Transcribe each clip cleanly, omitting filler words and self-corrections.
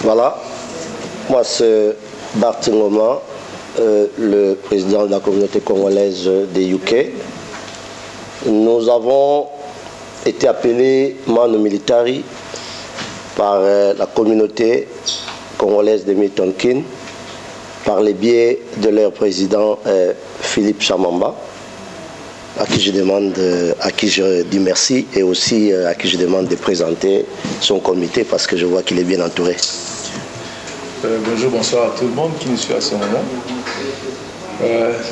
Voilà, moi c'est Bart Ngoma, le président de la communauté congolaise des UK. Nous avons été appelés Mano Militari par la communauté congolaise de Milton Keynes, par les biais de leur président Philippe Chamamba, à qui je dis merci, et aussi à qui je demande de présenter son comité parce que je vois qu'il est bien entouré. Bonjour, bonsoir à tout le monde qui nous suit à ce moment.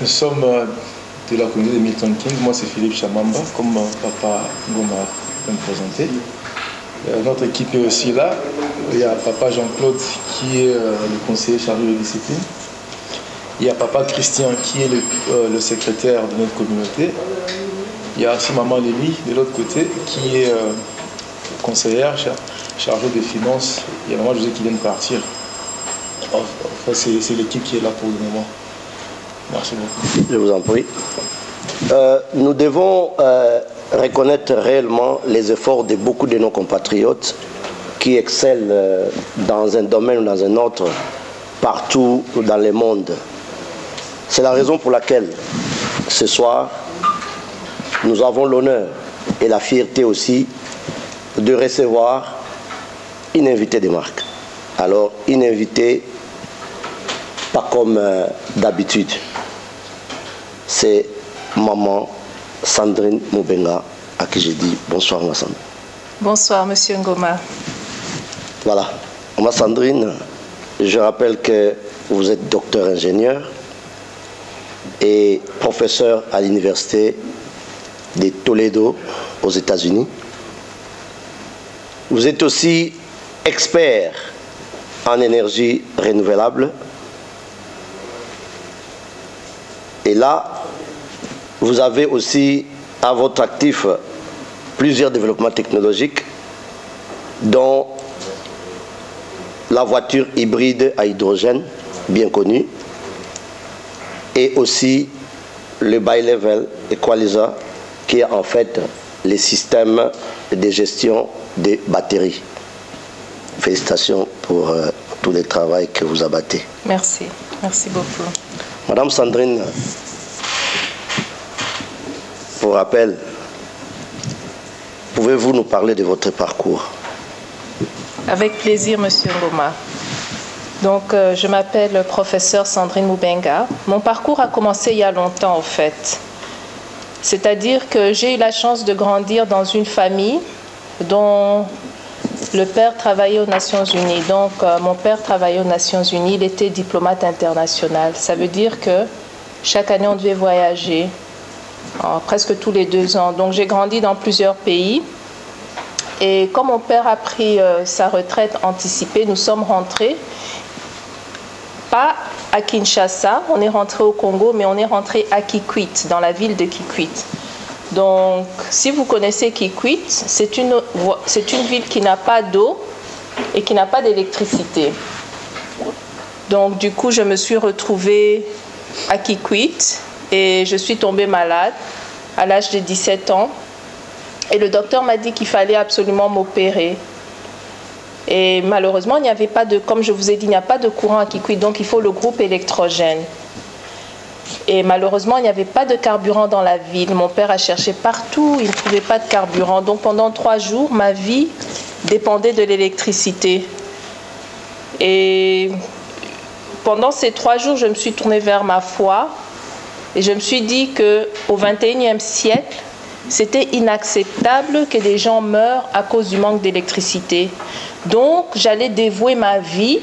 Nous sommes de la communauté de Milton Keynes. Moi c'est Philippe Chamamba, comme Papa Ngoma vient me présenter. Notre équipe est aussi là. Il y a Papa Jean-Claude qui est le conseiller chargé de discipline. Il y a Papa Christian qui est le secrétaire de notre communauté. Il y a aussi Maman Lélie de l'autre côté qui est conseillère chargée des finances. Il y a Maman José qui vient de partir. Enfin, c'est l'équipe qui est là pour le moment. Merci beaucoup. Je vous en prie. Nous devons reconnaître réellement les efforts de beaucoup de nos compatriotes qui excellent dans un domaine ou dans un autre partout dans le monde. C'est la raison pour laquelle ce soir nous avons l'honneur et la fierté aussi de recevoir une invitée de marque. Alors une invitée pas comme d'habitude, c'est maman Sandrine Mubenga, à qui je dis bonsoir ma Sandrine. Bonsoir monsieur Ngoma. Voilà, ma Sandrine, je rappelle que vous êtes docteur ingénieur et professeur à l'université de Toledo aux États-Unis. Vous êtes aussi expert en énergie renouvelable. Et là, vous avez aussi à votre actif plusieurs développements technologiques, dont la voiture hybride à hydrogène, bien connue, et aussi le Bi-Level Equalizer, qui est en fait le système de gestion des batteries. Félicitations pour tout le travail que vous abattez. Merci, merci beaucoup. Madame Sandrine, pour rappel, pouvez-vous nous parler de votre parcours? Avec plaisir, monsieur Ngoma. Donc, je m'appelle professeur Sandrine Mubenga. Mon parcours a commencé il y a longtemps, en fait. C'est-à-dire que j'ai eu la chance de grandir dans une famille dont le père travaillait aux Nations Unies. Donc, mon père travaillait aux Nations Unies. Il était diplomate international. Ça veut dire que chaque année, on devait voyager, presque tous les 2 ans. Donc, j'ai grandi dans plusieurs pays. Et comme mon père a pris sa retraite anticipée, nous sommes rentrés, pas à Kinshasa, on est rentré au Congo, mais on est rentré à Kikwit, dans la ville de Kikwit. Donc, si vous connaissez Kikwit, c'est une ville qui n'a pas d'eau et qui n'a pas d'électricité. Donc, du coup, je me suis retrouvée à Kikwit et je suis tombée malade à l'âge de 17 ans. Et le docteur m'a dit qu'il fallait absolument m'opérer. Et malheureusement, il n'y avait pas de, comme je vous ai dit, il n'y a pas de courant à Kikwit, donc il faut le groupe électrogène. Et malheureusement, il n'y avait pas de carburant dans la ville. Mon père a cherché partout, il ne trouvait pas de carburant. Donc pendant 3 jours, ma vie dépendait de l'électricité. Et pendant ces 3 jours, je me suis tournée vers ma foi. Et je me suis dit qu'au XXIe siècle, c'était inacceptable que des gens meurent à cause du manque d'électricité. Donc, j'allais dévouer ma vie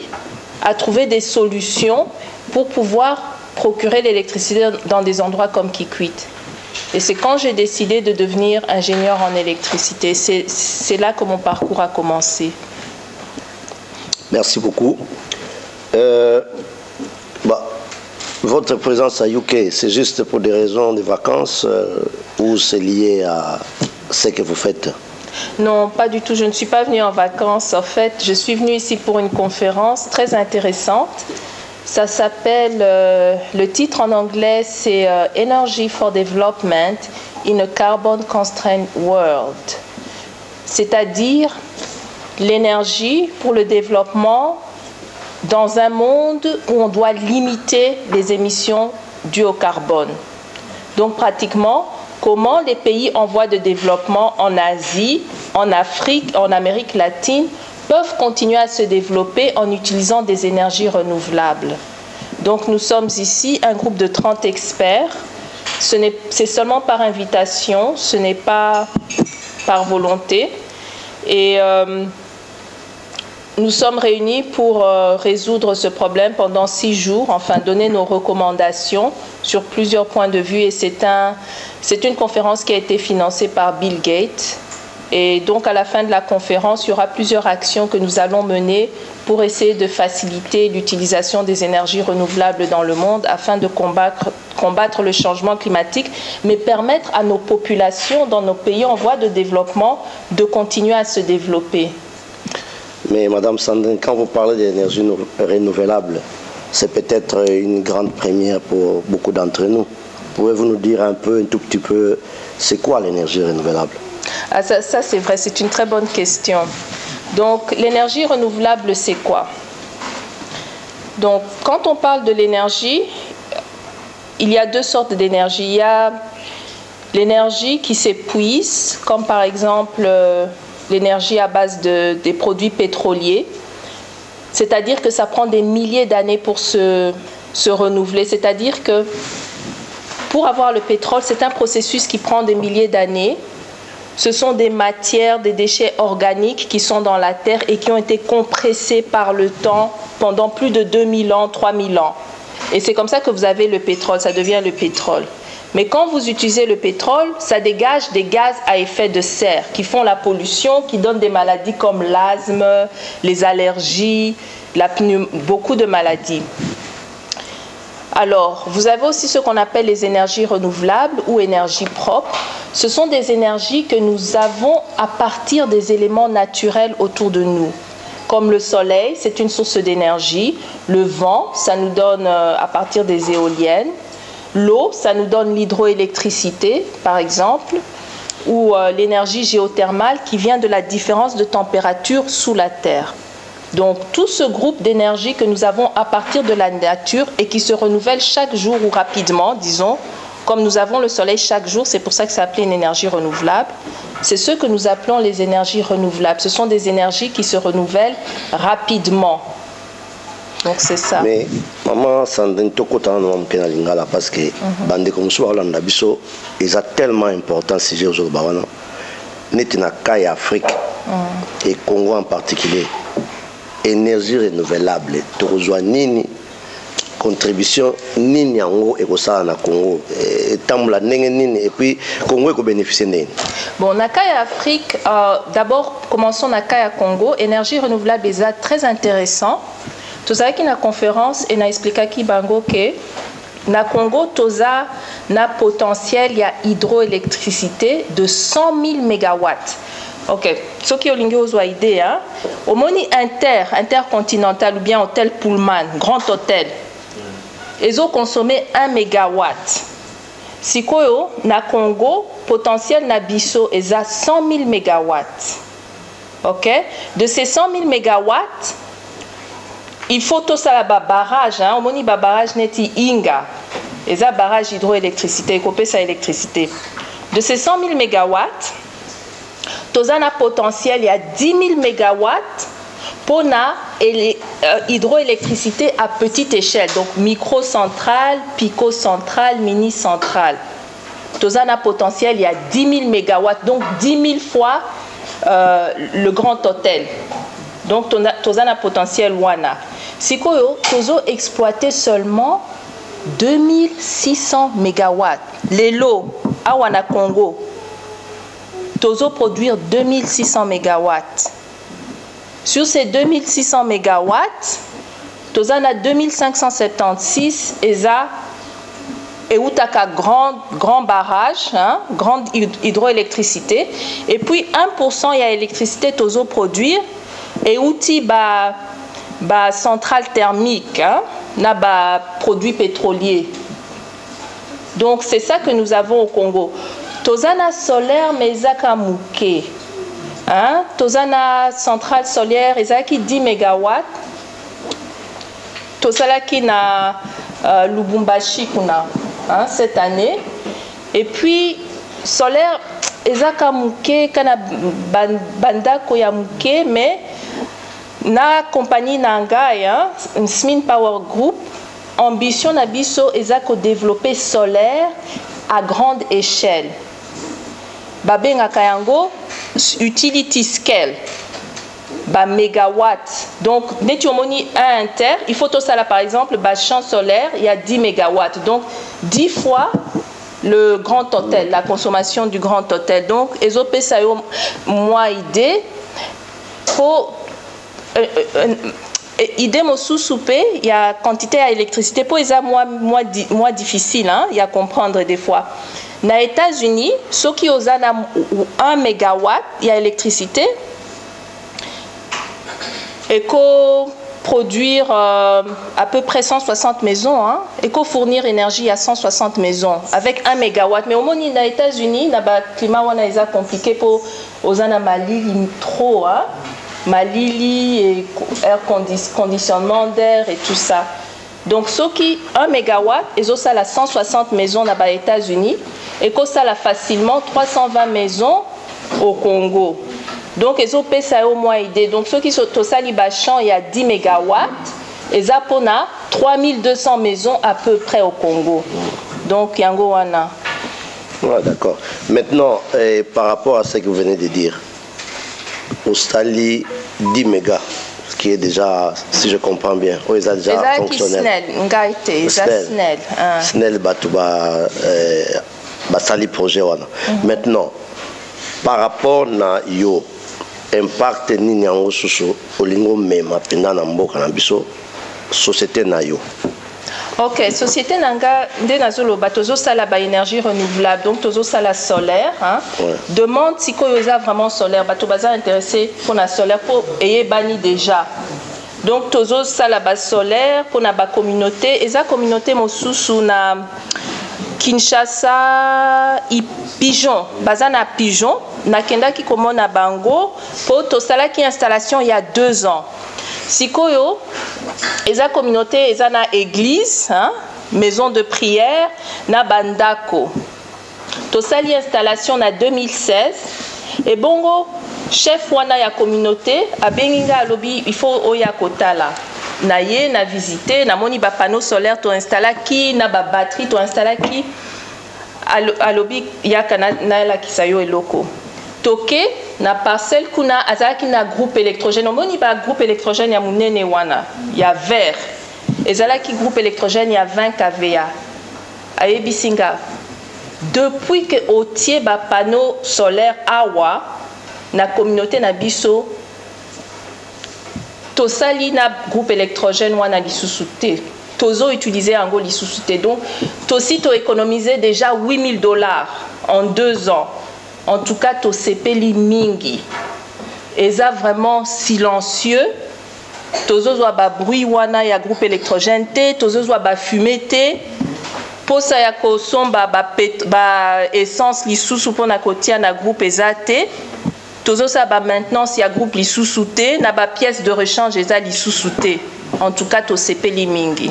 à trouver des solutions pour pouvoir procurer l'électricité dans des endroits comme Kikwit. Et c'est quand j'ai décidé de devenir ingénieur en électricité. C'est là que mon parcours a commencé. Merci beaucoup. Votre présence à UK, c'est juste pour des raisons de vacances ou c'est lié à ce que vous faites? Non, pas du tout. Je ne suis pas venue en vacances. En fait, je suis venue ici pour une conférence très intéressante. Ça s'appelle, le titre en anglais, c'est Energy for Development in a Carbon Constrained World. C'est-à-dire l'énergie pour le développement dans un monde où on doit limiter les émissions dues au carbone. Donc pratiquement, comment les pays en voie de développement en Asie, en Afrique, en Amérique latine peuvent continuer à se développer en utilisant des énergies renouvelables. Donc nous sommes ici un groupe de 30 experts. C'est seulement par invitation, ce n'est pas par volonté. Et nous sommes réunis pour résoudre ce problème pendant 6 jours, enfin donner nos recommandations sur plusieurs points de vue. Et c'est une conférence qui a été financée par Bill Gates. Et donc à la fin de la conférence, il y aura plusieurs actions que nous allons mener pour essayer de faciliter l'utilisation des énergies renouvelables dans le monde afin de combattre le changement climatique, mais permettre à nos populations dans nos pays en voie de développement de continuer à se développer. Mais Madame Sandrine, quand vous parlez d'énergie renouvelable, c'est peut-être une grande première pour beaucoup d'entre nous. Pouvez-vous nous dire un tout petit peu, c'est quoi l'énergie renouvelable? Ah, ça c'est vrai, c'est une très bonne question. Donc l'énergie renouvelable, c'est quoi? Donc quand on parle de l'énergie, il y a 2 sortes d'énergie. Il y a l'énergie qui s'épuise, comme par exemple l'énergie à base des produits pétroliers, c'est-à-dire que ça prend des milliers d'années pour se renouveler, c'est-à-dire que pour avoir le pétrole, c'est un processus qui prend des milliers d'années. Ce sont des matières, des déchets organiques qui sont dans la terre et qui ont été compressés par le temps pendant plus de 2000 ans, 3000 ans. Et c'est comme ça que vous avez le pétrole, ça devient le pétrole. Mais quand vous utilisez le pétrole, ça dégage des gaz à effet de serre qui font la pollution, qui donnent des maladies comme l'asthme, les allergies, beaucoup de maladies. Alors, vous avez aussi ce qu'on appelle les énergies renouvelables ou énergies propres. Ce sont des énergies que nous avons à partir des éléments naturels autour de nous. Comme le soleil, c'est une source d'énergie. Le vent, ça nous donne à partir des éoliennes. L'eau, ça nous donne l'hydroélectricité, par exemple, ou l'énergie géothermale qui vient de la différence de température sous la Terre. Donc, tout ce groupe d'énergie que nous avons à partir de la nature et qui se renouvelle chaque jour ou rapidement, disons, comme nous avons le soleil chaque jour, c'est pour ça que c'est appelé une énergie renouvelable, c'est ce que nous appelons les énergies renouvelables. Ce sont des énergies qui se renouvellent rapidement. Donc c'est ça. Mais maman Sandrine tokota no mkena lingala parce que bande comme so Hollande biso ils a tellement important sujet aujourd'hui bawana netina kai Afrique et Congo en particulier énergie renouvelable tozwa nini contribution nini yango ekosala na Congo tambula ndenge nini et puis Congo eko bénéficier nini. Bon, na kai Afrique d'abord commençons na kai Congo énergie renouvelable est très intéressant. Tout ça qui na conférence et na expliqué qui bango que na Congo toza na potentiel il y a hydroélectricité de 100 000 mégawatts. Ok, ce qui est une idée, hein. Au moni intercontinental ou bien hôtel Pullman, grand hôtel, ils ont consommé 1 mégawatt. Si quoi na Congo potentiel na biso est à 100 000 mégawatts. Ok, de ces 100 000 mégawatts il faut tout ça là barrage hein, on dit barrage neti inga et ça barrage hydroélectricité couper sa électricité de ces 100 000 mégawatts tout ça a potentiel il y a 10 000 mégawatts pour na hydroélectricité à petite échelle donc micro-centrale, pico-centrale, mini-centrale tout ça a potentiel il y a 10 000 mégawatts donc 10 000 fois le grand hôtel. Donc, tu as un potentiel wana. Si tu as exploité seulement 2600 mégawatts, les lots à wana Congo, tu as produire 2600 mégawatts. Sur ces 2600 mégawatts, tu as 2576 et où tu as grand barrage, hein, grande hydroélectricité. Et puis 1% il y a électricité tu as produire. Et outil centrale thermique, hein, na produits pétroliers. Donc c'est ça que nous avons au Congo. Tozana solaire mais zaka mouké. Hein, tozana centrale solaire ezaki 10 mégawatts. tosalaki na Lubumbashi kuna cette année. Et puis solaire ezaka muke kana bandako ya muke, mais na compagnie Nangai, Smin Power Group, ambition na biso ezako développer solaire à grande échelle. Babengaka yango utility scale. Ba mégawatt. Donc, dès que tu as un terre, il faut tout ça là, par exemple, bah, champ solaire, il y a 10 mégawatts. Donc, 10 fois le grand hôtel, la consommation du grand hôtel. Donc, ESOP, ça y est, moi, idée, pour idée, mon sous-soupé, il y a quantité d'électricité. Pour les moins difficile, hein, il y a à comprendre des fois. Dans les États-Unis, ceux qui ont 1 mégawatt, il y a électricité. Et qu'on produire à peu près 160 maisons, hein, et qu'on fournir énergie à 160 maisons avec 1 mégawatt. Mais au moins, aux États-Unis, le climat est compliqué pour aux Malili trop, hein, Malili et air conditionnement d'air et tout ça. Donc, ceux qui 1 mégawatt, ils ont ça à 160 maisons aux États-Unis et qu'on ça facilement 320 maisons au Congo. Donc, ils ont payé au moins idée. Donc, ceux qui sont au Salibachan, il y a 10 mégawatts. Et Zapona, 3200 maisons à peu près au Congo. Donc, Yango Wana. Ouais, d'accord. Maintenant, par rapport à ce que vous venez de dire, au Stali, 10 mégas, ce qui est déjà, si je comprends bien, ils ont déjà fonctionnel. Snell, Sali projet. Maintenant, par rapport à yo, impact ni nyango susu olingo mema pena na mboka na biso société na yo. Ok, société nanga nde nazolo batozo sala ba énergie renouvelable, donc tozo sala solaire, hein. Ouais. Demande si koyoza vraiment solaire, bato baza intéressé pour la solaire pour ayé bani déjà. Donc tozo sala ba solaire pour na ba communauté, eza communauté mosusu na Kinshasa, Pigeon, Bazana Pigeon, Nakenda qui commande à Bango, pour Tosala qui installation il y a 2 ans. Sikoyo, eza communauté, eza na église, hein, maison de prière, na Bandako. Tosali installation na 2016, et Bongo, chef wana ya communauté, a Benginga alobi, il faut oya kotala. Naye na visité na moni ba panneau solaire to installa qui na ba batterie to installa qui alobi yakana na la kisayo eloko toke na parcelle kuna azaki na groupe électrogène moni ba groupe électrogène ya munene wana ya vert ezala ki groupe électrogène ya 20 kVA ayebisinga depuis que otie ba panneau solaire awa na communauté na biso tosali na groupe électrogène wana lisusu te tozo utiliser ango lisusu te donc tosi to économiser déjà $8 000 en 2 ans. En tout cas to sepeli mingi eza vraiment silencieux tozo zwa ba bruit wana ya groupe électrogène te tozo zwa ba fumée te posa ya kosomba ba essence lisusu pona kotia na groupe eza te. Tozo ça ba maintenance ya groupe li sous-souté na ba pièce de rechange eza li sous-souté. En tout cas to sepeli mingi.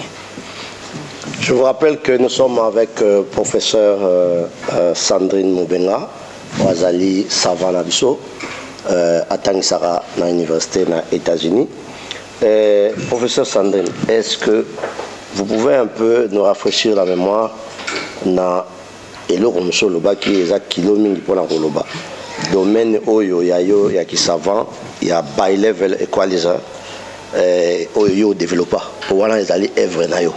Je vous rappelle que nous sommes avec professeur Sandrine Mubenga, Wazali Savana Biso, à Tangisara na université na États-Unis. Professeur Sandrine, est-ce que vous pouvez un peu nous rafraîchir la mémoire na eloko msoloba qui eza kilo mingi pona koloba. Domaine oyo yayo ya ki savant ya by level equalizer oyo développer pour wana ezali œuvre na yo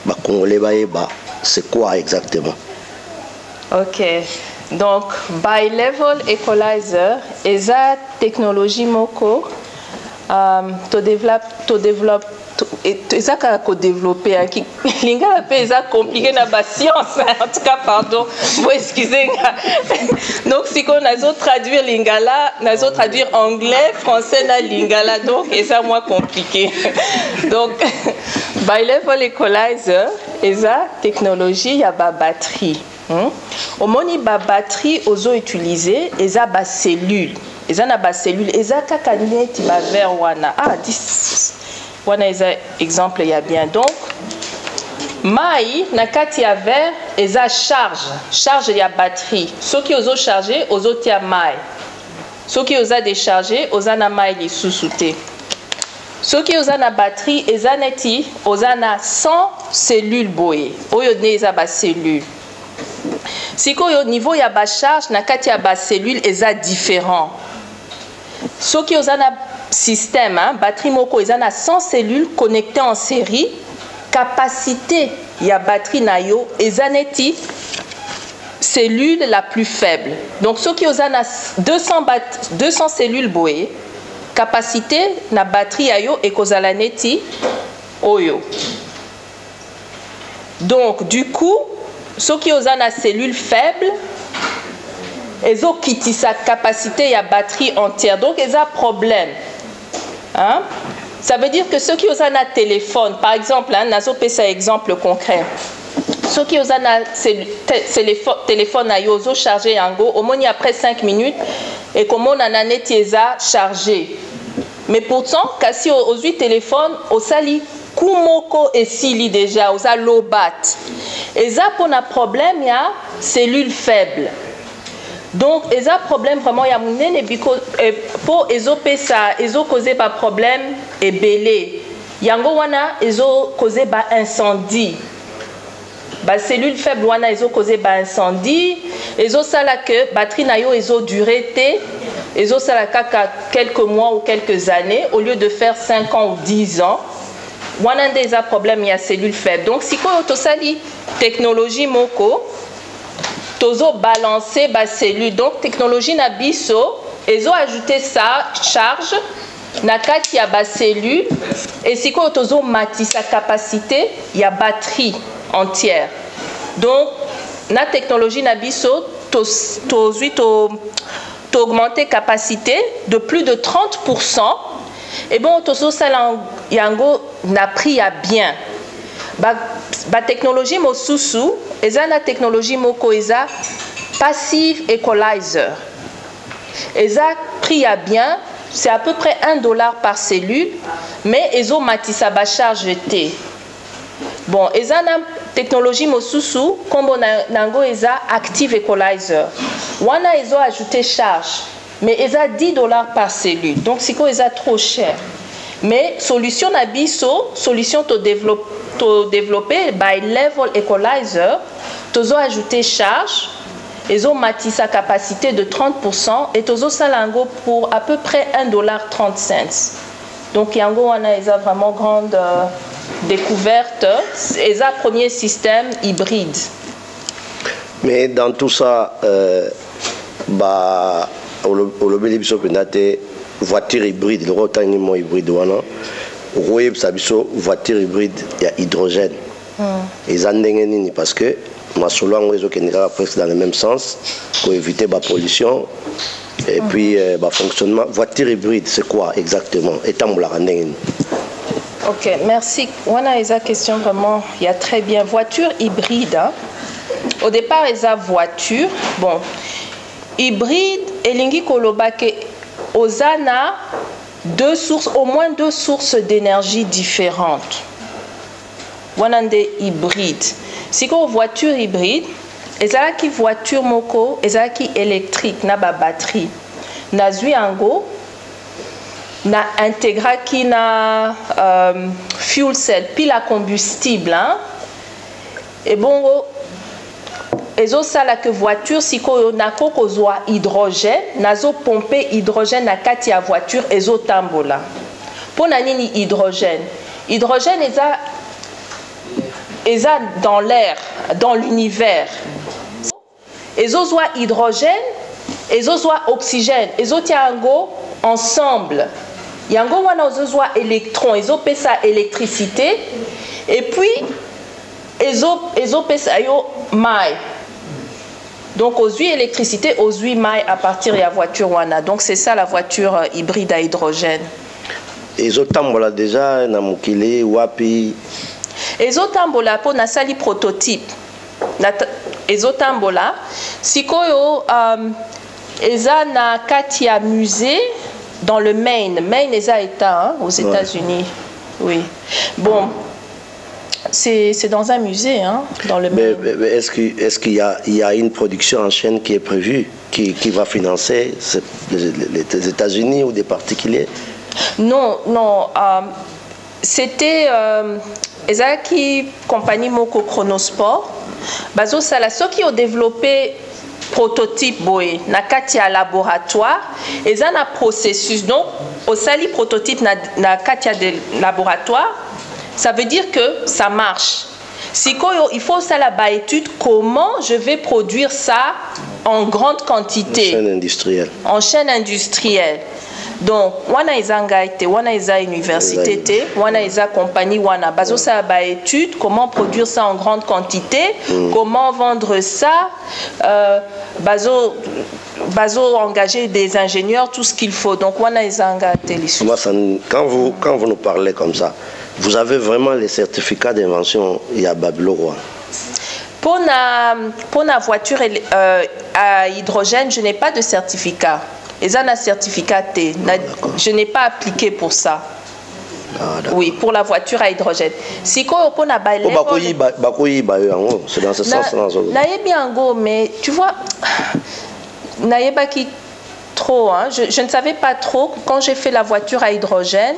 ba congolais ba c'est quoi exactement? OK, donc by level equalizer eza technologie moko to développe eza ka ko développer qui lingala pe eza compliqué na ba science en tout cas pardon vous excusez donc si qu'on nazo traduire lingala nazo traduire anglais français na lingala donc eza moins compliqué donc by level equalizer eza technologie ya ba batterie au moni ba batterie ozo utiliser eza ba cellule eza na ba cellule eza kaka neti ba verre wana Voilà exemple, il y a bien. Donc, mai, nakati ya verre, eza charge ya batterie. Ceux qui osent charger, osent tia mai. Ceux qui osent décharger, osent na mai li sous-souté. Ceux qui osent na batterie, eza neti, osent na 100 cellules boye. Oyo ne eza ba cellule. Si au niveau ya ba charge, nakati ya ba cellule eza différent. Ceux qui osent na système, batterie moko, eza na 100 cellules connectées en série. Capacité ya batterie na yo eza neti cellule la plus faible. Donc ceux qui ont 200 cellules boé, capacité na batterie ya yo et kozala neti oyo. Donc du coup, ceux qui ont na cellule faible, ils ont quitté sa capacité ya batterie entière. Donc ils ont problème. Hein? Ça veut dire que ceux qui ont un téléphone, par exemple, nazo pesa exemple concret. Ceux qui ont un téléphone à yozo chargé yango, au moins après 5 minutes, et comme on a un netieza chargé. Mais pourtant, kasi aux 8 téléphones, au sali kumoko et sili déjà, aux lobat. Et ça pour un problème, il y a cellules faibles. Donc, il y a un problème vraiment, il y a pour les causer par problème et belé. Yango wana, ils ont causé par incendie. Ba cellule faible wana, ils ont causé par incendie. Ils ont ça là que batterie na yo, ils ont duré ils ont ça là quelques mois ou quelques années au lieu de faire 5 ans ou 10 ans. Wana des a problème, il y a cellule faible. Donc, si quoi autosali technologie moko tozo balancer ba cellule. Donc technologie na biso, ils ont ajouté ça charge na kati ya ba cellule et si ko tozo mati sa capacité, il y a batterie entière. Donc na technologie na biso to augmenter capacité de plus de 30% et bon tozo sala yango na prix à bien. Ba technologie mosusu eza na technologie moko eza passive equalizer. Eza prix à bien, c'est à peu près $1 par cellule, mais ezo matisa ba charge T. Bon, eza na technologie mosusu kombo nango eza active equalizer. Wana ezo ajouter charge, mais eza $10 par cellule. Donc siko eza trop cher. Mais solution na biso, solution to développer by level equalizer, tozo ajouter charge, ezo mati sa capacité de 30% et tozo salango pour à peu près $1.30. Donc yango wana eza vraiment grande découverte, eza premier système hybride. Mais dans tout ça, bah au lobby biso pendate voiture hybride, le rotanimo hybride wana. Roye sabiso voiture hybride il y a hydrogène. Ils en nini parce que ma solo ngo keneka presque dans le même sens pour éviter la pollution et puis fonctionnement voiture hybride c'est quoi exactement et tambola ndengeni. OK, merci. Wana esa question vraiment il y a très bien voiture hybride hein? Au départ esa voiture bon hybride elingi koloba ke ozana au moins deux sources d'énergie différentes. Wanande hybride. Si ko voiture hybride, ezala ki voiture moko, ezala ki électrique na ba batterie. Na zui ango na intégra ki na fuel cell, pile à combustible hein. Et bon ezo sala que voiture siko nako kozwa hydrogène nazo pomper hydrogène na kati ya voiture ezo tambola pona nini hydrogène eza dans l'air dans l'univers ezo zwa hydrogène ezo zwa oxygène ezo tiango ensemble yango wana ezo zwa électron ezo pesa électricité et puis ezo pesa yo mai. Donc aux huiles électricité, aux huiles mailles à partir de la voiture wana. Donc c'est ça la voiture hybride à hydrogène. Et zotambola déjà na mukili wapi. Et zotambola pour na sali prototype. Et zotambola sikoyo eza na katia musée dans le Maine. Maine eza état hein, aux États-Unis. Oui. Bon, c'est dans un musée, hein, dans le mais est-ce qu'il y a une production en chaîne qui est prévue, qui va financer les États-Unis ou des particuliers? Non, non. C'était Ezaki compagnie Moko Chronosport. Bazo Sala, ceux qui ont développé prototype boy na katia laboratoire et ça na processus. Donc au sali prototype na katia de laboratoire, ça veut dire que ça marche. Si il faut ça la étude comment je vais produire ça en grande quantité. En chaîne industrielle. En chaîne industrielle. Donc, wana izanga ite, wana isa université te, wana isa compagnie wana. Bazo ça ba étude, comment produire ça en grande quantité, comment vendre ça, bazo engager des ingénieurs, tout ce qu'il faut. Donc, wana izanga te. Quand vous nous parlez comme ça, vous avez vraiment les certificats d'invention Yabablo? Pour la voiture à hydrogène, je n'ai pas de certificat. Et ça, un certificat T. Je n'ai pas appliqué pour ça. Oui, pour la voiture à hydrogène. Si on a c'est dans ce sens-là. Mais tu vois, qui trop. Hein, je ne savais pas trop. Quand j'ai fait la voiture à hydrogène,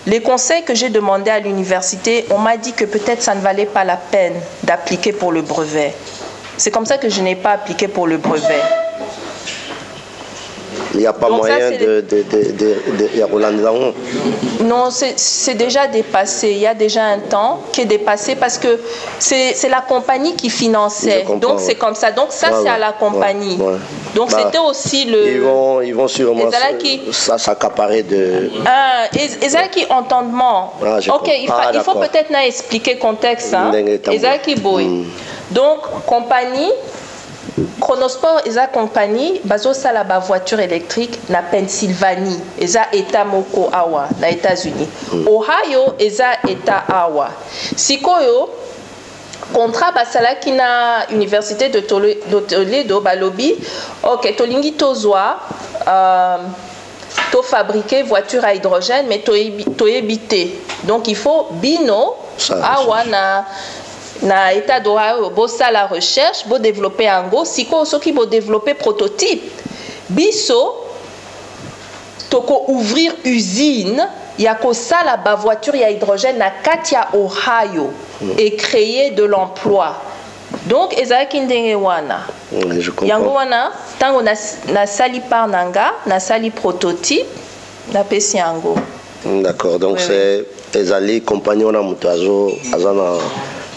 les conseils que j'ai demandés à l'université, on m'a dit que peut-être ça ne valait pas la peine d'appliquer pour le brevet. C'est comme ça que je n'ai pas appliqué pour le brevet. Il n'y a pas moyen de Non, c'est déjà dépassé. Il y a déjà un temps qui est dépassé parce que c'est la compagnie qui finançait. Donc c'est comme ça. Donc ça c'est à la compagnie. Donc c'était aussi le... Ils vont sûrement s'accaparer de... Et ça qui entendement. Ok, il faut peut-être expliquer le contexte. Et ça qui boy. Donc compagnie... Chronosport et sa compagnie bazo sala ba voiture électrique na Pennsylvanie et sa état moko awa na États-Unis. Ohio et sa état awa. Sikoyo contrat basala ki na université de Toledo balobi OK tolingi tozwa to fabriquer voiture à hydrogène mais to éviter. Donc il faut bino awa na état d'Ohio, bossa la recherche, bo développer un go, siko soki bo développer prototype. Biso toko ouvrir usine, ya ko sala ba voiture ya hydrogène na Katia Ohio et créer de l'emploi. Donc ezaki ndenge wana. Je comprends. Yango wana tango na sali par nanga, na sali prototype, na pesi yango. D'accord. Donc c'est ezali compagnon na mutazo azana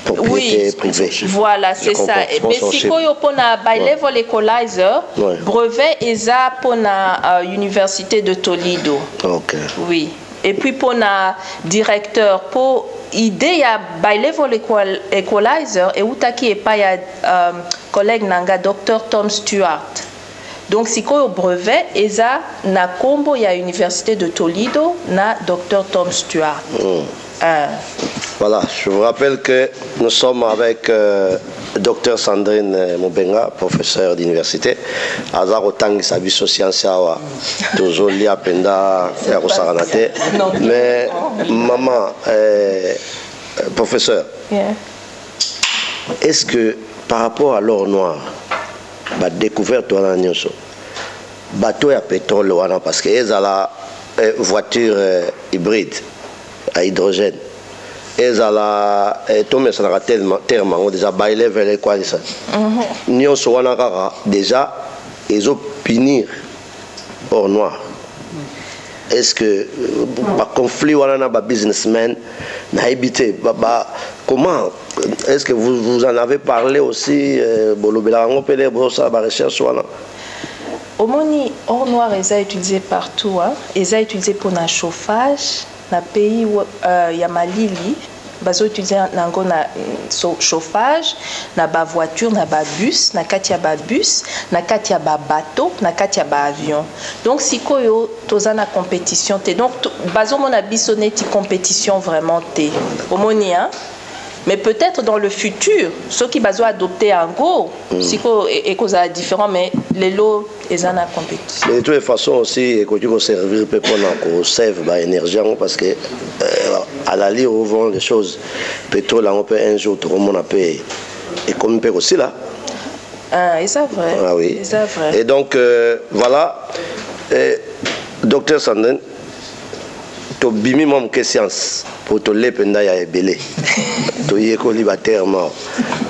propriété privée. Voilà, c'est ça. Mais si vous avez un level equalizer, brevet est pour la université de Toledo. Ok. Oui. Et puis pour la directeur, pour idée à level equalizer et où qui est pas collègue nanga Dr Tom Stewart. Donc si vous avez un brevet est na combo ya université de Toledo na Dr Tom Stewart. Voilà, je vous rappelle que nous sommes avec Dr Sandrine Mubenga, professeure d'université. Azar Otang Sabiso Scienceawa, toujours lié Penda Yarosaranate. Mais maman, professeur, est-ce que par rapport à l'or noir, la découverte de l'Anyoso, bateau à pétrole, parce que c'est la voiture hybride à hydrogène. Et la tombe ça tellement on déjà bailé vers quoi ça nous sommes déjà ils ont punir or noir. Est-ce que par conflit on a businessmen n'a habité comment est-ce que vous en avez parlé aussi bolobela on peut les ça la recherche voilà au moni or noir est utilisé partout hein est utilisé pour le chauffage. Dans le pays où il y a Malili, ils utilisent le chauffage, la voiture, la bus, la bus, la bateau, la avion. Donc si tu as une compétition, donc on a bisonné une compétition vraiment. Au moni, Mais peut-être dans le futur, ceux qui vont adopter un go, et cause différent, mais les lots, ils en ont compétition. Mais de toute façon aussi, il faut servir pour save l'énergie parce que à la ligne où vont les choses, pétrole, on peut un jour tout le monde a payé. Et comme on peut aussi là. Ah, c'est vrai. Ah oui. C'est vrai. Et donc, voilà, docteur Sandrine, tu as bimi mon que science pour te l'épenda ya ebele. Tu y es colibataire mort.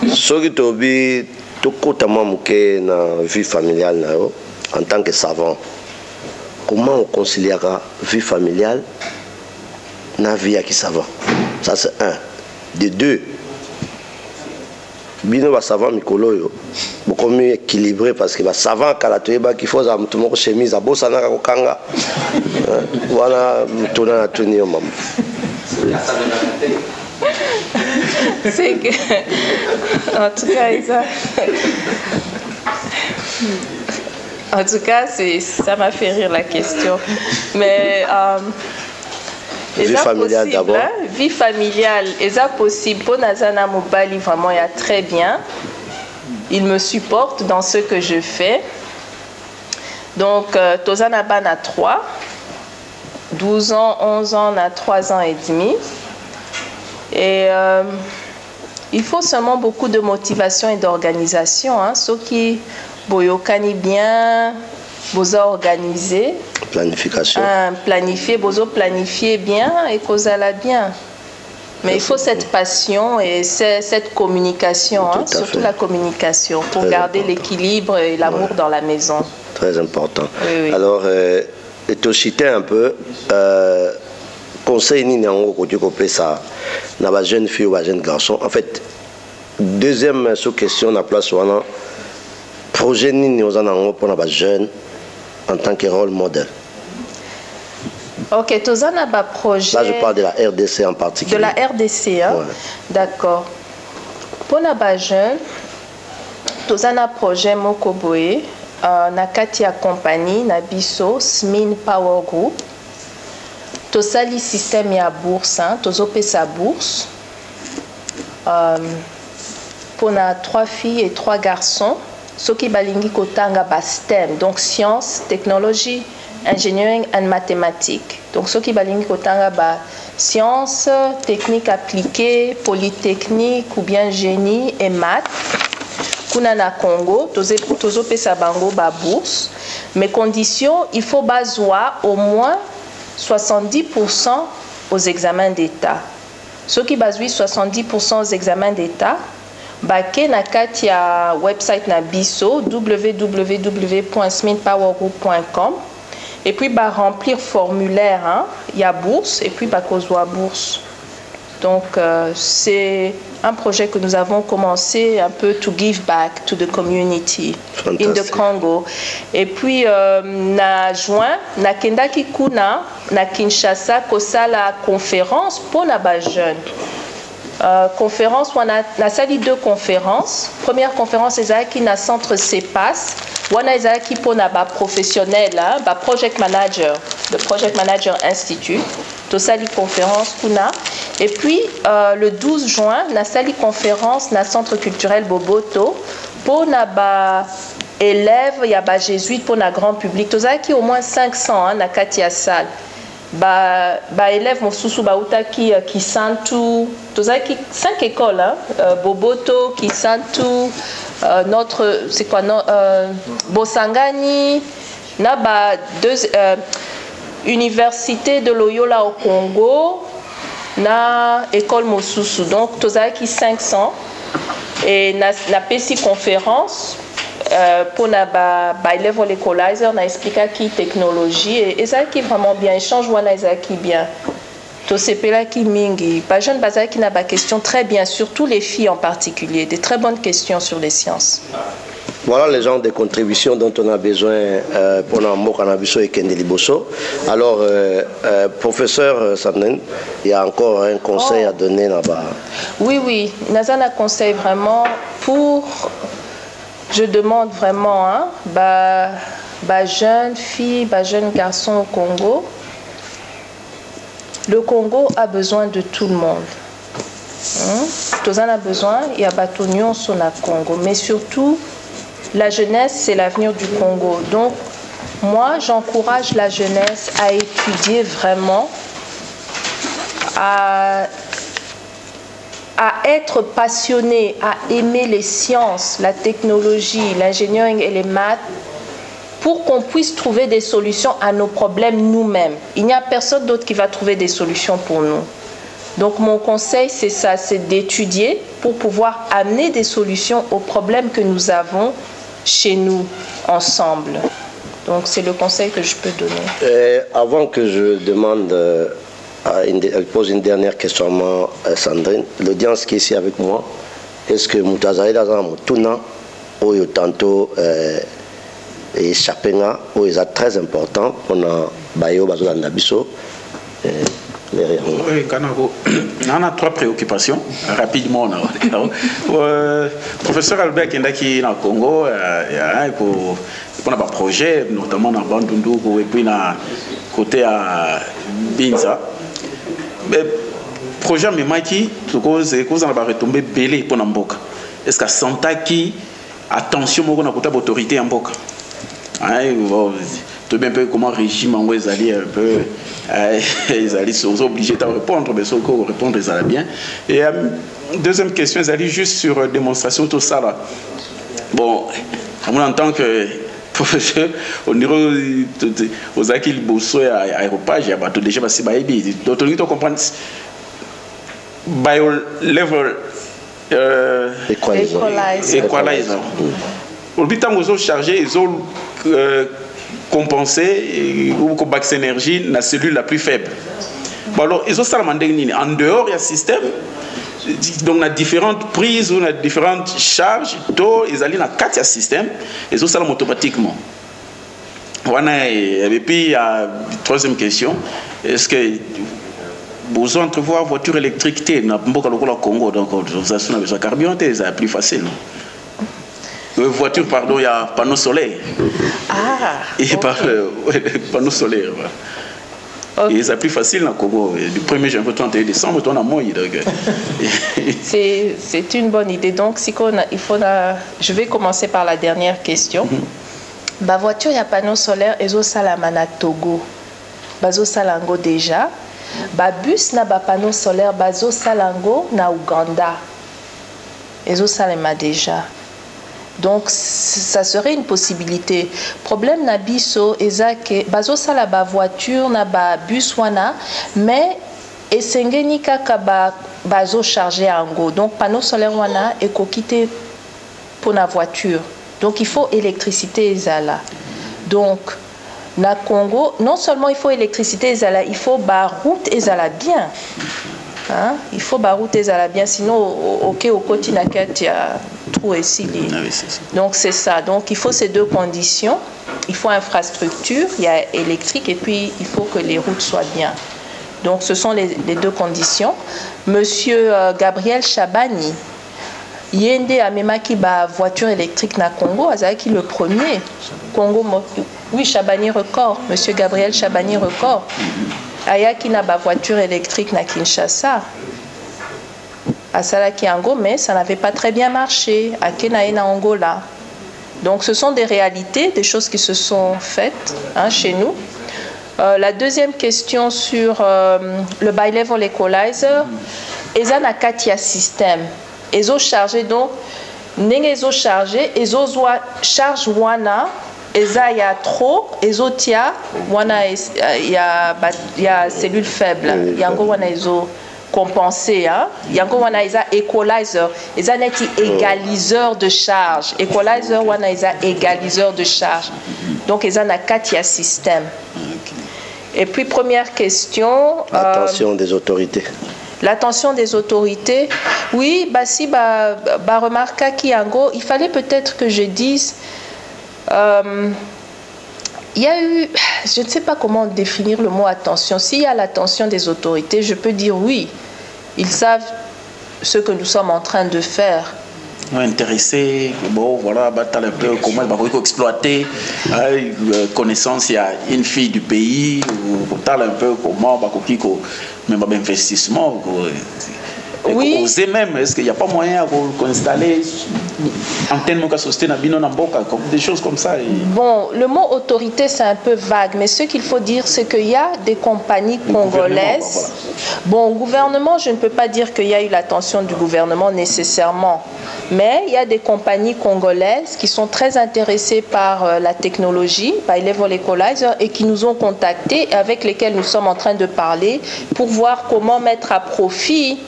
Ce que tu as dit, tu as dit na vie familiale en tant que savant. Comment on conciliera vie familiale na vie qui savant? Ça c'est un. De deux, bino va savant mikolo yo beaucoup mieux équilibré parce que va savant kalatoyeba qu'il faut za mutu moko chemise abosa na kokanga voilà mutuna na tuni yo maman. C'est que en tout cas ça m'a fait rire la question, mais vie familiale d'abord. Hein? Vie familiale, est-ce possible? Pour Nazana Mobali, vraiment, il y a très bien. Il me supporte dans ce que je fais. Donc, Tozana Ban a 3, 12 ans, 11 ans, on a 3 ans et demi. Et il faut seulement beaucoup de motivation et d'organisation. Hein? Ceux qui boyokani bien, boza organiser. Planification. Planifier bien et causala bien. Mais il faut cette passion et cette communication, hein, surtout la communication, pour garder l'équilibre et l'amour dans la maison. Très important. Oui, oui. Alors, tu citais un peu, conseil ni ça, na jeune fille ou jeune garçon. En fait, deuxième sous-question, on a place projet ni pour les jeunes en tant que rôle modèle. Ok, Tozana ba projet. Là, je parle de la RDC en particulier. De la RDC, hein? Ouais. D'accord. Pour les jeunes, Tozana projet Mokoboe, Nakati a compagnie, Nabiso, SMIN Power Group. Tosali système ya bourse, hein? Tozope sa bourse. Pour na 3 filles et 3 garçons. Ce qui balingi kotanga ba STEM, donc sciences, technologie, engineering and mathématiques. Donc ce qui balingi kotanga ba sciences, techniques appliquées, polytechnique ou bien génie et maths. Kuna na Congo, tozo pesa bango ba bourse. Mais conditions, il faut bazoa au moins 70% aux examens d'État. Ceux qui basent 70% aux examens d'État, Baké na kati ya website na biso www.sminpowergroup.com et puis bah remplir formulaire, hein, y a bourse et puis bah kozwa bourse. Donc c'est un projet que nous avons commencé un peu to give back to the community. Fantastique. In the Congo. Et puis na juin na kendaki kuna na Kinshasa kosala conférence pour na ba jeune. Conférence, on a sali 2 conférences. Première conférence, c'est qui na centre CEPAS. On a qui pour na ba professionnel, ba project manager, le Project Manager Institute. To sali conférence kuna. Et puis le 12 juin, na sali conférence na centre culturel Boboto pour na ba élèves, ya ba jésuites pour na grand public. To qui au moins 500 hein, na katia salle. Ba élèves mosusu ba utaki Kisantu, tozaki 5 écoles hein, Boboto, Kisantu, notre c'est quoi Bosangani, na ba 2 université de Loyola au Congo, na école mosusu. Donc tozaki 500 et na pesi conférence pour na level equalizer na expliquer qui technologie et ça qui vraiment bien échange wana ça qui bien to sepela qui mingi pas jeune bazar qui n'a pas question très bien, surtout les filles en particulier, des très bonnes questions sur les sciences. Voilà les genres de contributions dont on a besoin pour l'amour cannabis et Kendeliboso. Alors, professeur Sandrine, il y a encore un conseil à donner là-bas. Oui, Nazana conseille vraiment pour. Je demande vraiment, hein, jeunes filles, jeunes garçons au Congo. Le Congo a besoin de tout le monde. Tous en a besoin, il y a Batonion sur le Congo. Mais surtout, la jeunesse, c'est l'avenir du Congo. Donc, moi, j'encourage la jeunesse à étudier vraiment, à être passionné, à aimer les sciences, la technologie, l'ingénierie et les maths, pour qu'on puisse trouver des solutions à nos problèmes nous-mêmes. Il n'y a personne d'autre qui va trouver des solutions pour nous. Donc mon conseil, c'est ça, c'est d'étudier pour pouvoir amener des solutions aux problèmes que nous avons chez nous, ensemble. Donc c'est le conseil que je peux donner. Avant que je demande, pose une dernière question à Sandrine, l'audience qui est ici avec moi, est-ce que Moutazari Dazan Moutuna, ou tantôt et Chapenga, où ils sont très importants, on a Bayo Bazola Nabiso. Oui, on a 3 préoccupations. Rapidement, professeur Albert Kendaki dans le Congo, pour un projet, notamment dans Bandundu, et puis dans côté à Binza. Mais projet Memaki, c'est qu'on a retombé belé pour Namboka. Est-ce qu'à Santa qui attention on a côté autorité en Boka? Tu sais un peu comment le régime en ils allaient un peu ils allaient sont obligés de répondre, mais sauf qu'on répondre ils allaient bien. Et deuxième question, ils allaient juste sur démonstration tout ça là. Bon, en tant que professeur, au niveau aux acquis bosso et aéropage, il y a tout déjà passé par ibi. D'autres qui comprennent bio level equalizer. Au but où ils ont chargé, ils ont compenser ou combattre énergie la cellule la plus faible. Bon alors ils ont ça en dehors il y a système donc on a différentes prises on a différentes charges tôt ils allaient dans 4 systèmes ils ont ça automatiquement. Voilà et puis il y a troisième question, est-ce que vous entrevoir voiture électrique na mboka lokola Congo donc ça a besoin de carburant c'est plus facile. Voiture, pardon, il y a panneau solaire. Ah, et okay. Panneau solaire. Okay. Et c'est plus facile dans le Congo. Du 1er janvier au 31 décembre, on a moins. C'est une bonne idée. Donc, je vais commencer par la dernière question. Ma voiture, il y a panneau solaire, et zo salamana Togo. Bazo salango déjà. Ba bus na ba panneau solaire, bazo salango na Ouganda. Et zo salama déjà. Donc, ça serait une possibilité. Problème na biso, ezake, bazo sala ba voiture, na ba bus wana, mais esengeni kaka bazo charger ango. Donc, panneau solaire wana, ekokite pour la voiture. Donc, il faut électricité ezala. Donc, na Congo, non seulement il faut électricité ezala, il faut ba route ezala bien. Hein? Il faut baroute ezala bien, sinon ok au côté na il y a trou ici. Donc c'est ça. Donc il faut ces deux conditions. Il faut infrastructure, il y a électrique et puis il faut que les routes soient bien. Donc ce sont les deux conditions. Monsieur Gabriel Chabani, Yende Amemaki ba voiture électrique na Congo, azaki le premier. Congo, oui Chabani record. Monsieur Gabriel Chabani record. Ayaki na ba voiture électrique na Kinshasa. À Salaki Ango, mais ça n'avait pas très bien marché. À Kenae na Angola. Donc ce sont des réalités, des choses qui se sont faites chez nous. La deuxième question sur le bi-level equalizer. Eza na katia système. Ezo chargé donc, nenge ezo chargé, ezo charge wana. Eza ya trop, ezotia, wana ya cellule faible, yango wana ezo compensé, yango wana eza equalizer, eza neti égaliseur de charge, equalizer wana eza égaliseur de charge, donc eza na katia système. Et puis première question. L'attention des autorités. L'attention des autorités, oui, si remarque yango, il fallait peut-être que je dise. Il y a eu, je ne sais pas comment définir le mot attention. S'il y a l'attention des autorités, je peux dire oui. Ils savent ce que nous sommes en train de faire. Intéressé, bon voilà, un peu comment il va exploiter connaissance, il y a une fille du pays, ou un peu comment même investissement. Oui. Oser même, est-ce qu'il n'y a pas moyen d'installer antenne de société des choses comme ça Bon, le mot autorité, c'est un peu vague, mais ce qu'il faut dire, c'est qu'il y a des compagnies congolaises. Bon, au gouvernement, je ne peux pas dire qu'il y a eu l'attention du gouvernement nécessairement, mais il y a des compagnies congolaises qui sont très intéressées par la technologie, par Level Equalizer, et qui nous ont contactés, avec lesquels nous sommes en train de parler, pour voir comment mettre à profit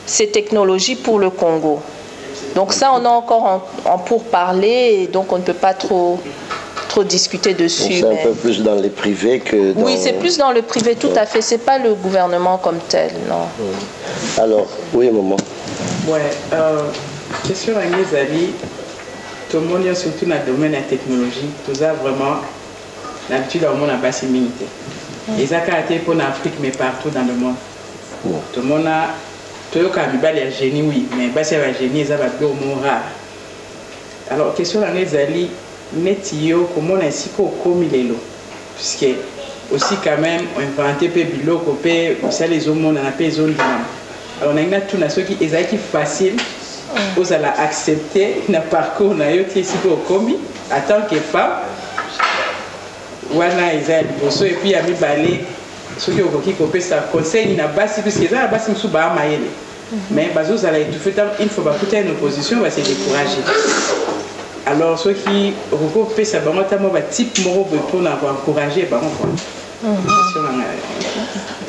ces technologies pour le Congo. Donc ça, on est encore en pourparlers, et donc on ne peut pas trop discuter dessus. C'est un peu plus dans les privés que dans... Oui, c'est plus dans le privé, tout à fait. C'est pas le gouvernement comme tel, non. Alors, oui, maman. Ouais, question à Ngezali, tout le monde, surtout dans le domaine de la technologie, tout ça vraiment, l'habitude au monde n'a pas si limité. Et ça a été pour l'Afrique, mais partout dans le monde. Tout le monde a... Tout le monde a les génies, oui, mais c'est un génie, ça va être au monde rare. Alors, question à Ngezali, Netio, comment on a ainsi qu'au comilelo, puisque aussi quand même, on a inventé peu bilo, ça les hommes, on a peu zone de l'âme. Alors, on a tout ce qui est facile, vous allez accepter le parcours, on a eu ici qu'au comi, en tant que femme, voilà, ils ont et puis, il y a mis balai. Ceux qui ont coupé ça conseil il n'a pas si puisque ça n'a pas si sous bas maïle mais bazos allait tout fait il faut pas coûter une opposition va se décourager alors ceux qui recoupent ça va notamment va type moro pour encourager par contre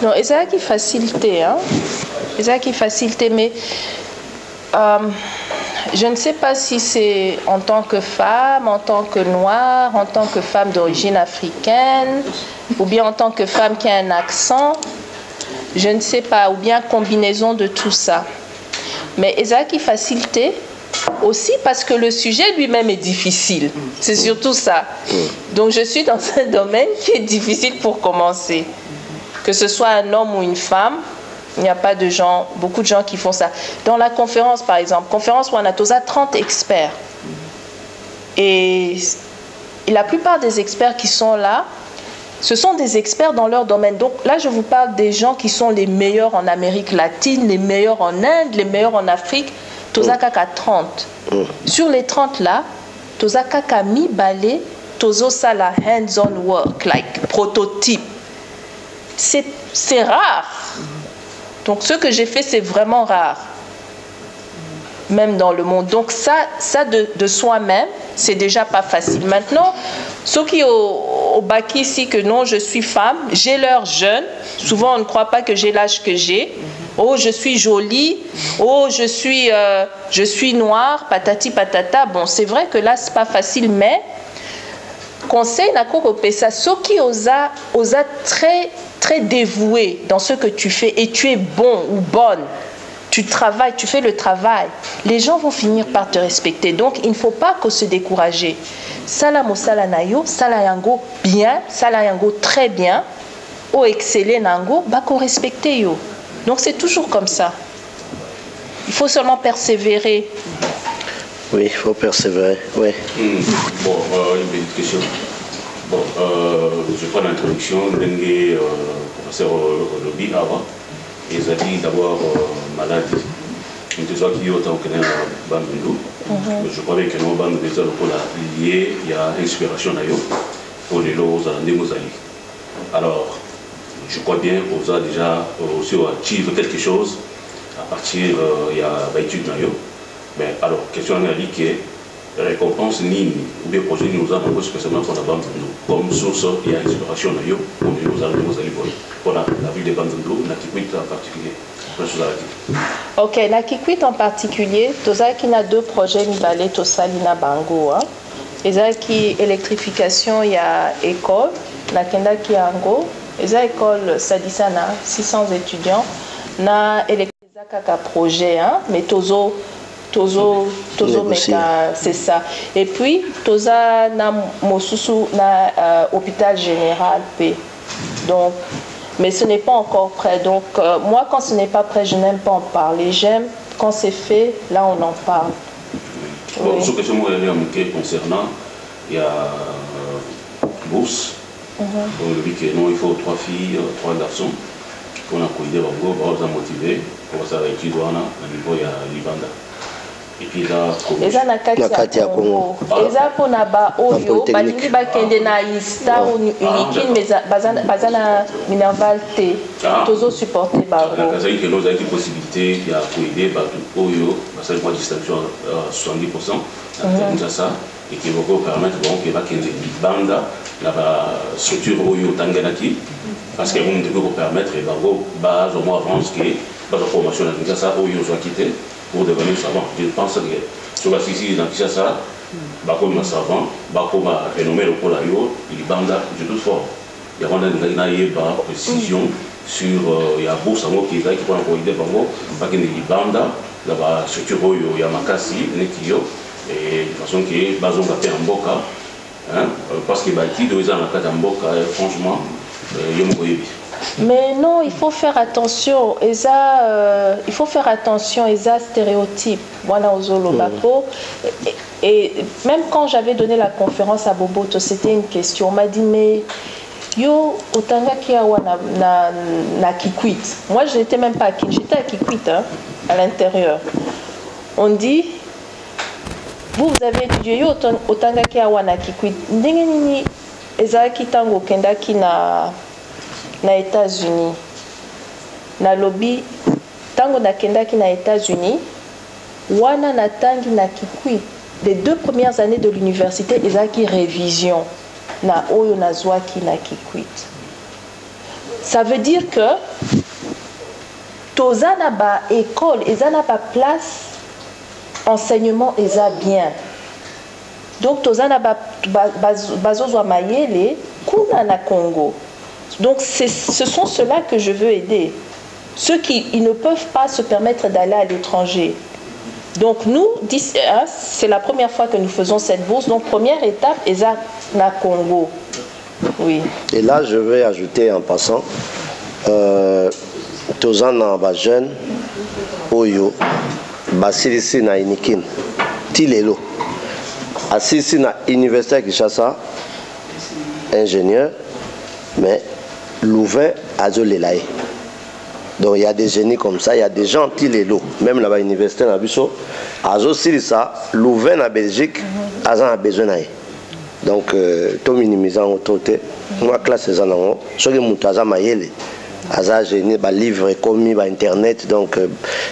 non et ça qui facilité hein et ça qui facilité mais je ne sais pas si c'est en tant que femme, en tant que noire, en tant que femme d'origine africaine, ou bien en tant que femme qui a un accent, je ne sais pas, ou bien combinaison de tout ça. Mais Ezaki facilité aussi parce que le sujet lui-même est difficile. C'est surtout ça. Donc je suis dans un domaine qui est difficile pour commencer. Que ce soit un homme ou une femme, il n'y a pas de gens, beaucoup de gens qui font ça. Dans la conférence, par exemple, conférence où on a 30 experts. Et la plupart des experts qui sont là, ce sont des experts dans leur domaine. Donc là, je vous parle des gens qui sont les meilleurs en Amérique latine, les meilleurs en Inde, les meilleurs en Afrique. Tozakaka 30. Sur les 30 là, Tozakaka mi balé, Tozo sala hands-on work, like prototype. C'est rare. Donc ce que j'ai fait, c'est vraiment rare, même dans le monde. Donc ça de soi-même, c'est déjà pas facile. Maintenant, ceux qui au bac ici que non, je suis femme, j'ai l'air jeune. Souvent, on ne croit pas que j'ai l'âge que j'ai. Oh, je suis jolie. Oh, je suis noire. Patati patata. Bon, c'est vrai que là, c'est pas facile, mais conseil n'a qu'au ça. Ceux qui osa très dévoué dans ce que tu fais et tu es bon ou bonne, tu travailles, tu fais le travail, les gens vont finir par te respecter. Donc, il ne faut pas se décourager. Salamo salanayo, salayango bien, salayango très bien, o exceller nango, bako respecter yo. Donc, c'est toujours comme ça. Il faut seulement persévérer. Oui, il faut persévérer, oui. Bon, une petite question. Bon, je prends l'introduction, Dengue, professeur Lobby avant, et ils ont dit d'abord malade. Une des fois qui est autant que Bandundu, je crois bien que nous, Bandundu, nous avons lié, il y a inspiration d'ailleurs, pour les lots aux Mozali. Alors, je crois bien qu'on a déjà aussi achieve quelque chose à partir, il y a l'étude d'ailleurs. Mais alors, question à qui est récompense ni ou bien projet nous avons spécialement pour la bande comme source et inspiration comme nous allons pour la ville de Bandundu, Nakikwit en particulier. Ok, Nakikwit en particulier, Tozaki a 2 projets Nibale Tosalina Bango. Ezaki électrification, il y a école, Nakenda Kiango, Eza école Sadisana, 600 étudiants, na électrification projet, mais Tozo Meka, c'est ça. Et puis, Toza na Mosusu na hôpital général P. Donc, mais ce n'est pas encore prêt. Donc, moi, quand ce n'est pas prêt, je n'aime pas en parler. J'aime quand c'est fait, là, on en parle. Bon, ce que je me concernant, il y a bourse. On lui dit que non, il faut 3 filles, 3 garçons. On a cuidé, on a motivé. professeur étude wana na niveau ya libanda. Et puis là, eza na kati ya Congo eza pona ba oyo balingi bakende na ista unikin mais baza na Minerval te tozo supporter bango kaza que nous avons possibilité ya koaider bato oyo basali kwa distribution 70% na ça et qui va permettre donc que bakende libanda na ba structure oyo tanganaki parce que on devait permettre bango base au moins avance que ba formation na ça oyo zo quitter pour devenir savant. Je pense que sur la Sicile, dans Kinshasa, comme savant, comme renommé le Polayo, il banda de toute forme. Il y a une précision sur il y a beaucoup de qui prend encore idée bango, pas qu'il banda, la structure il y a makasi, nekio et de façon que bazon gâté en boca, parce que baki doit être en boca, franchement, il y a beaucoup. Mais non, il faut faire attention. Il faut faire attention aux stéréotypes. Voilà, aux Olobako. Et même quand j'avais donné la conférence à Boboto, c'était une question. On m'a dit, mais yo, otanga kiawa na Kikwit. Moi, je n'étais même pas à Kikwit, j'étais à Kikwit, hein, à l'intérieur. On dit, vous avez étudié yo, otanga kiawa na Kikwit. Ndengeni, ezaki tango kendaki na États-Unis. Na lobby tango nakendaki na États-Unis, wana natangi na Kikwit. Les 2 premières années de l'université, ezaki révision na oyo nazwaki na Kikwit. Ça veut dire que toza na ba école, eza na ba place enseignement eza bien. Donc toza na bazozwa mayele kuna na Congo. Donc ce sont ceux-là que je veux aider. Ceux qui ne peuvent pas se permettre d'aller à l'étranger. Donc nous, c'est la première fois que nous faisons cette bourse. Donc première étape, eza na Congo. Oui. Et là, je vais ajouter en passant, tozana ba jeune oyo basilisi na inikin tilelo asisi na université à Kinshasa ingénieur mais Louvain azolelaye. Donc il y a des génies comme ça, il y a des gens tilelo même là-bas université na biso azosilisa Louvain na Belgique azan a besoin naye. Donc to minimisant autorité moi classe ezana ngo soki mutu aza mayele aza génie ba livre commis ba internet donc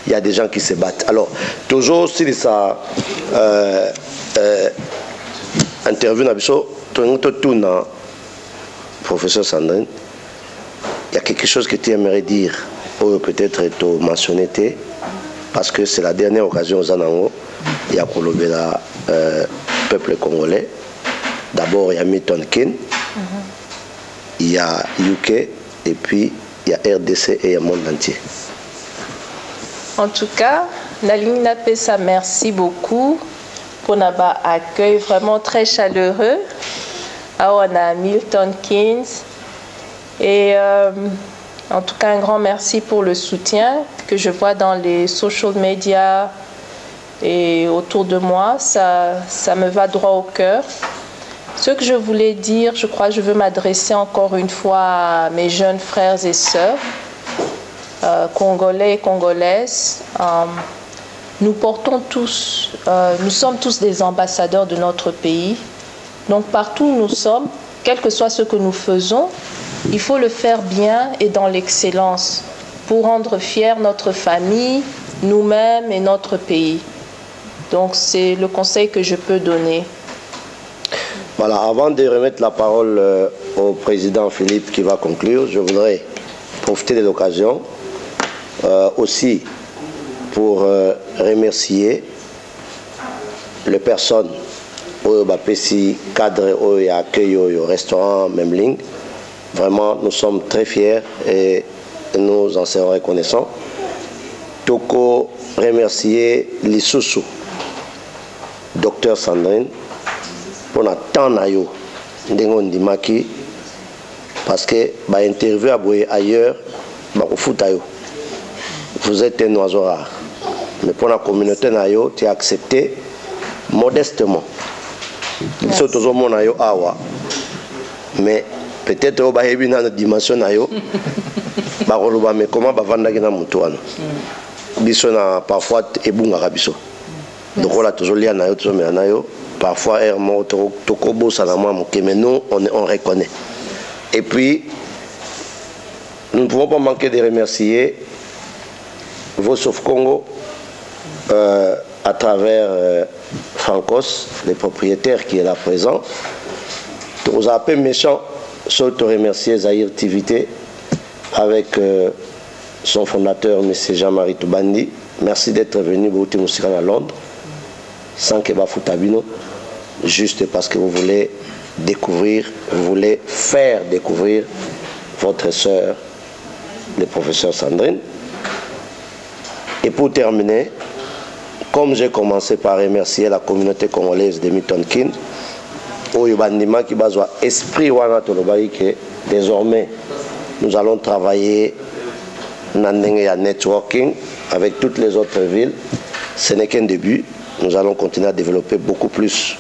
il y a des gens qui se battent. Alors toujours si ça interview na biso to tuna professeur Sandrine, il y a quelque chose que tu aimerais dire ou peut-être te mentionner parce que c'est la dernière occasion aux Anango il y a Kolobela peuple congolais. D'abord il y a Milton Keynes, il y a UK et puis il y a RDC et il y a le monde entier. En tout cas, Nalimina Pessa, merci beaucoup pour notre accueil vraiment très chaleureux. Alors, on a Milton Keynes et en tout cas un grand merci pour le soutien que je vois dans les social media et autour de moi. Ça me va droit au cœur. Ce que je voulais dire, je crois que je veux m'adresser encore une fois à mes jeunes frères et sœurs, congolais et congolaises. Nous portons tous, nous sommes tous des ambassadeurs de notre pays. Donc partout où nous sommes, quel que soit ce que nous faisons, il faut le faire bien et dans l'excellence pour rendre fiers notre famille, nous-mêmes et notre pays. Donc c'est le conseil que je peux donner. Voilà, avant de remettre la parole au président Philippe qui va conclure, je voudrais profiter de l'occasion aussi pour remercier les personnes au cadre au accueil au restaurant Memling. Vraiment, nous sommes très fiers et nous en serons reconnaissants. Toko remercier l'Issoussou, docteur Sandrine, pour notre temps nayo ndengo ndimaki parce que ba interview aboye ailleurs ba kufuta yo. Vous êtes un oiseau rare, mais pour la communauté nayo tu as accepté modestement. Surtout au monde nayo awa, mais peut-être au bahebi na dimension na yo ba koloba mais comment ba vanda na mutu wana biso na parfois ebunga biso donc on a toujours lié na yo toujours mais na yo parfois tokobo salama moke mais nous on reconnaît et puis nous ne pouvons pas manquer de remercier vos Sauf Congo à travers Francos, les propriétaires qui est là présent. Nous avons appelé méchant, surtout remercier Zahir Tivité avec son fondateur, M. Jean-Marie Toubandi. Merci d'être venu Bouti Moussika à Londres, sans que Bafoutabino, juste parce que vous voulez découvrir, vous voulez faire découvrir votre sœur, le professeur Sandrine. Et pour terminer, comme j'ai commencé par remercier la communauté congolaise de Milton Keynes, au Yubandima qui bazwa esprit wana tolobaki que désormais nous allons travailler dans le networking avec toutes les autres villes. Ce n'est qu'un début. Nous allons continuer à développer beaucoup plus.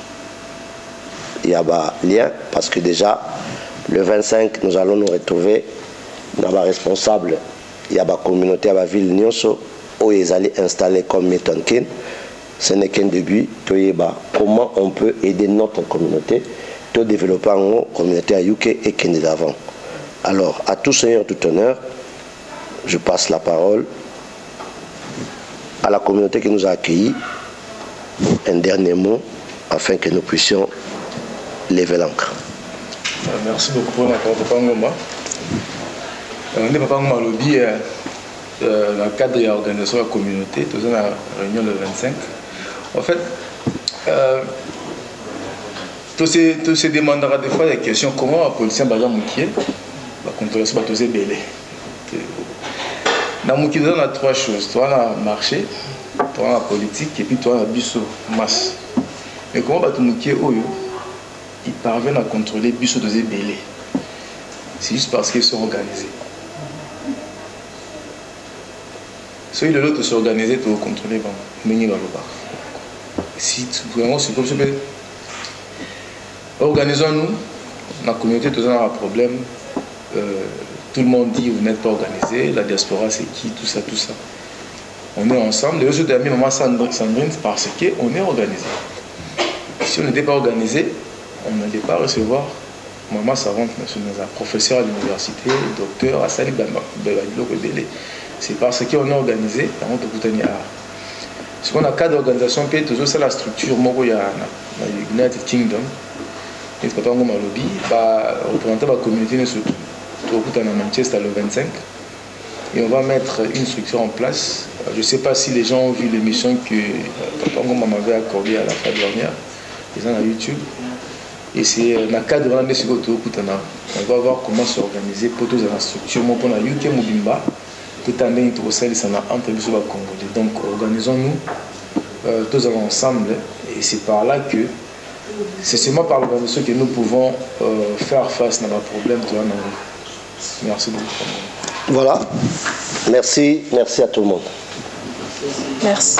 Il y a des liens parce que déjà le 25 nous allons nous retrouver dans la responsable. Il y a la communauté à la ville Nyonso où ils allaient installer comme Milton Keynes. Ce n'est qu'un début. Comment on peut aider notre communauté de développer une communauté à UK et Kenya d'avant. Alors, à tout seigneur, tout honneur, je passe la parole à la communauté qui nous a accueillis. Un dernier mot afin que nous puissions lever l'ancre. Merci beaucoup, Papa Ngoma. Papa Ngoma lobby dans le cadre de l'organisation de la communauté, nous avons la réunion le 25. En fait, tout se demandera des fois des questions comment un policier va contrôler ce bateau belé. Dans Mouki, on a trois choses. Toi, on a marché, toi, on a politique, et puis toi, on a biso, masse. Mais comment bateau Mouki, ils parviennent à contrôler biso de belé? C'est juste parce qu'ils sont organisés. Si l'autre s'organiser, tu vas contrôler, mais si vraiment c'est comme ça, organisons-nous. La communauté, tout ça a un problème. Tout le monde dit vous n'êtes pas organisé. La diaspora, c'est qui? Tout ça, tout ça. On est ensemble. Les autres amis, maman Sandrine, c'est parce qu'on est organisé. Si on n'était pas organisé, on n'allait pas recevoir maman savante, un professeur à l'université, docteur, à Sali Belé. C'est parce qu'on est organisé, ce qu'on a cas d'organisation, c'est la structure il y a United Kingdom, et c'est pas un lobby, représenter la communauté à Manchester le 25, et on va mettre une structure en place. Je ne sais pas si les gens ont vu l'émission que Papa Ngoma m'avait accordée à la fin dernière, ils ont à YouTube, et c'est dans le cadre de on va voir comment s'organiser pour toute la structure, pour la UK Mobimba. Tout un lien entre les Congolais. Donc organisons-nous tous ensemble et c'est par là que c'est seulement par l'organisation que nous pouvons faire face à nos problèmes. Merci beaucoup. Voilà. Merci à tout le monde. Merci.